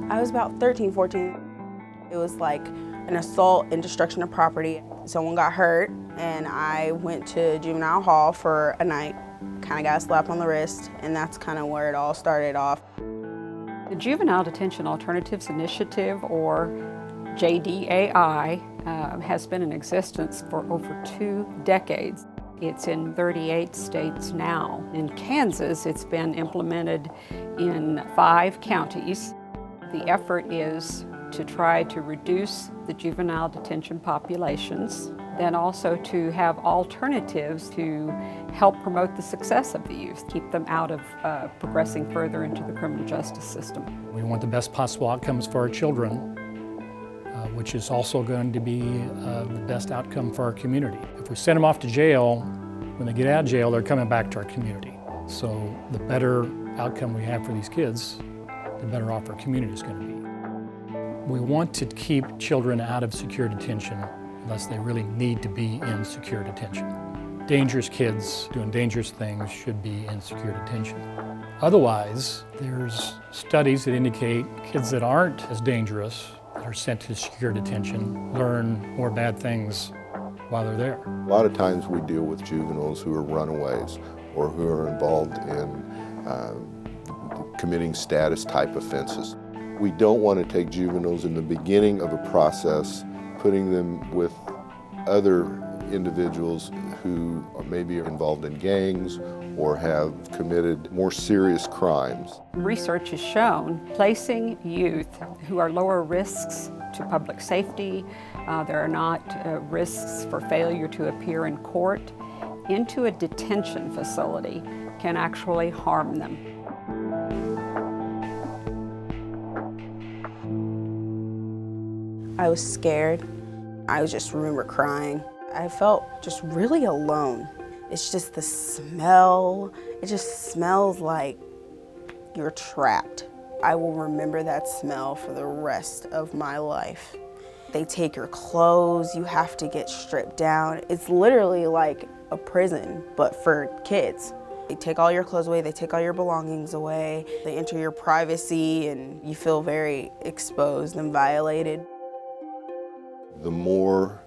I was about 13, 14. It was like an assault and destruction of property. Someone got hurt and I went to juvenile hall for a night, kind of got a slap on the wrist, and that's kind of where it all started off. The Juvenile Detention Alternatives Initiative, or JDAI, has been in existence for over 2 decades. It's in 38 states now. In Kansas, it's been implemented in 5 counties. The effort is to try to reduce the juvenile detention populations, then also to have alternatives to help promote the success of the youth, keep them out of progressing further into the criminal justice system. We want the best possible outcomes for our children, which is also going to be the best outcome for our community. If we send them off to jail, when they get out of jail, they're coming back to our community. So the better outcome we have for these kids, the better off our community is going to be. We want to keep children out of secure detention unless they really need to be in secure detention. Dangerous kids doing dangerous things should be in secure detention. Otherwise, there's studies that indicate kids that aren't as dangerous, that are sent to secure detention, learn more bad things while they're there. A lot of times we deal with juveniles who are runaways or who are involved in committing status type offenses. We don't want to take juveniles in the beginning of a process, putting them with other individuals who are maybe involved in gangs or have committed more serious crimes. Research has shown placing youth who are lower risks to public safety, there are not risks for failure to appear in court, into a detention facility can actually harm them. I was scared. I just remember crying. I felt just really alone. It's just the smell. It just smells like you're trapped. I will remember that smell for the rest of my life. They take your clothes, you have to get stripped down. It's literally like a prison, but for kids. They take all your clothes away, they take all your belongings away, they enter your privacy, and you feel very exposed and violated. The more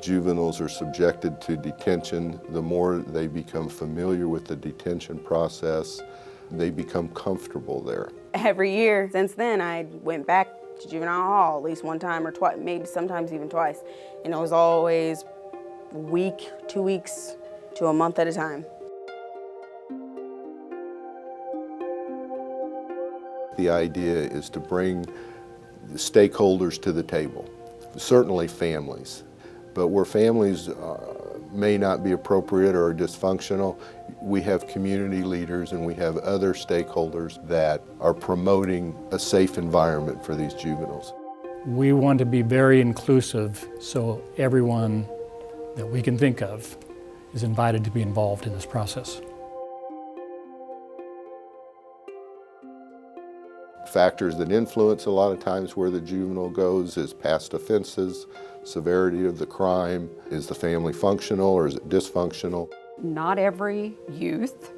juveniles are subjected to detention, the more they become familiar with the detention process. They become comfortable there. Every year since then, I went back to juvenile hall at least one time or twice, maybe sometimes even twice. And it was always a week, 2 weeks, to a month at a time. The idea is to bring the stakeholders to the table. Certainly families, but where families may not be appropriate or dysfunctional, we have community leaders and we have other stakeholders that are promoting a safe environment for these juveniles. We want to be very inclusive, so everyone that we can think of is invited to be involved in this process. Factors that influence a lot of times where the juvenile goes is past offenses, severity of the crime. Is the family functional or is it dysfunctional? Not every youth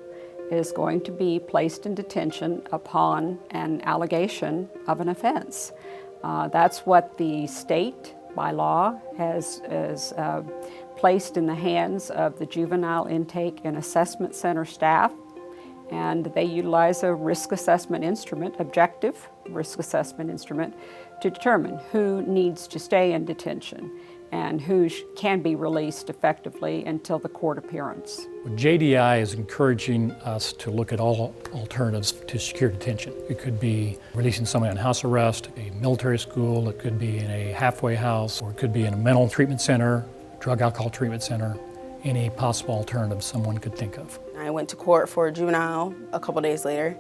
is going to be placed in detention upon an allegation of an offense. That's what the state, by law, has placed in the hands of the Juvenile Intake and Assessment Center staff. And they utilize a risk assessment instrument, objective risk assessment instrument, to determine who needs to stay in detention and who can be released effectively until the court appearance. JDI is encouraging us to look at all alternatives to secure detention. It could be releasing somebody on house arrest, a military school, it could be in a halfway house, or it could be in a mental treatment center, drug alcohol treatment center, any possible alternative someone could think of. I went to court for a juvenile a couple days later,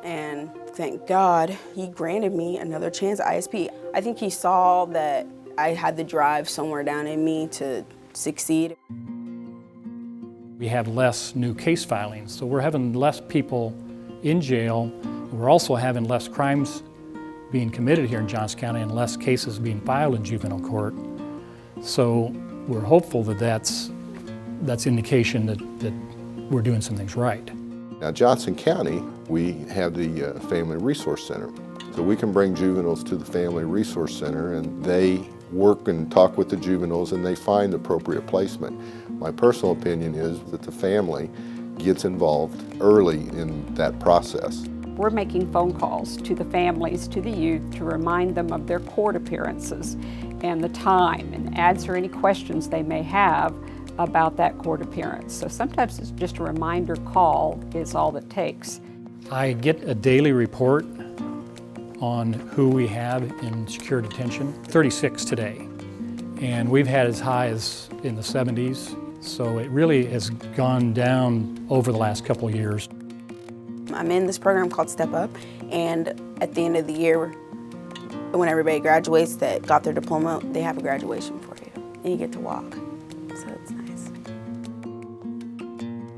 and thank God he granted me another chance at ISP. I think he saw that I had the drive somewhere down in me to succeed. We have less new case filings, so we're having less people in jail. We're also having less crimes being committed here in Johnson County and less cases being filed in juvenile court. So we're hopeful that that's indication that we're doing some things right. Now, Johnson County, we have the Family Resource Center. So we can bring juveniles to the Family Resource Center and they work and talk with the juveniles and they find appropriate placement. My personal opinion is that the family gets involved early in that process. We're making phone calls to the families, to the youth, to remind them of their court appearances and the time and answer any questions they may have about that court appearance. So sometimes it's just a reminder call is all it takes. I get a daily report on who we have in secure detention, 36 today. And we've had as high as in the 70s, so it really has gone down over the last couple of years. I'm in this program called Step Up, and at the end of the year, when everybody graduates that got their diploma, they have a graduation for you, and you get to walk, so it's nice.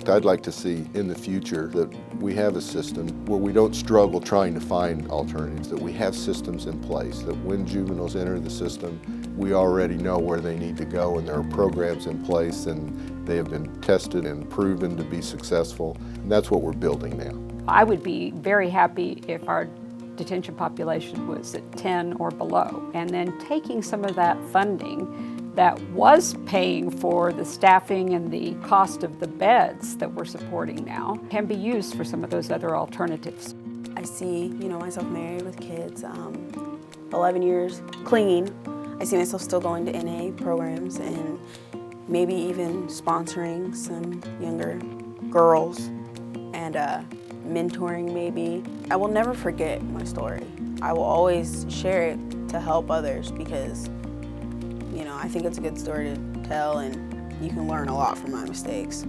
I'd like to see in the future that we have a system where we don't struggle trying to find alternatives, that we have systems in place, that when juveniles enter the system, we already know where they need to go and there are programs in place and they have been tested and proven to be successful, and that's what we're building now. I would be very happy if our detention population was at 10 or below, and then taking some of that funding that was paying for the staffing and the cost of the beds that we're supporting now can be used for some of those other alternatives. I see, myself married with kids, 11 years clean. I see myself still going to NA programs and maybe even sponsoring some younger girls and mentoring maybe. I will never forget my story. I will always share it to help others because I think it's a good story to tell and you can learn a lot from my mistakes.